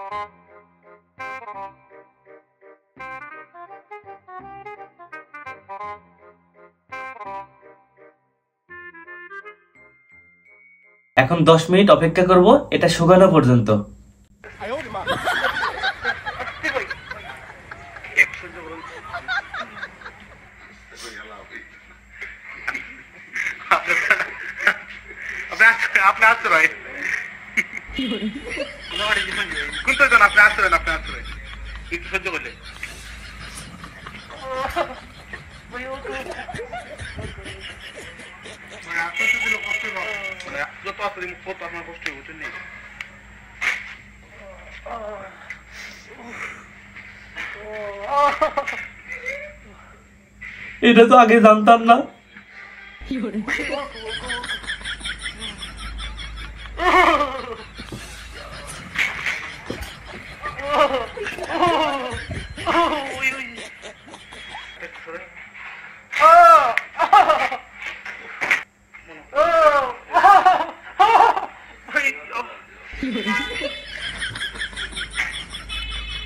এখন 10 মিনিট অপেক্ষা করব এটা শুকানো পর্যন্ত। আপনি আশ্রয় কোনটা জন আপনি আশ্রয় একটু সহ্য করলে যত আসলে কত আপনার কষ্ট হচ্ছে নেই। এটা তো আগে জানতাম না।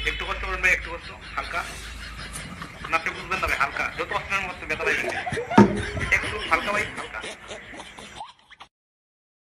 একটু কষ্ট করবেন ভাই, একটু কষ্ট হালকা, আপনি বুঝবেন না ভাই, হালকা যত আসনের মধ্যে ব্যথা পাই একটু হালকা ভাই, হালকা।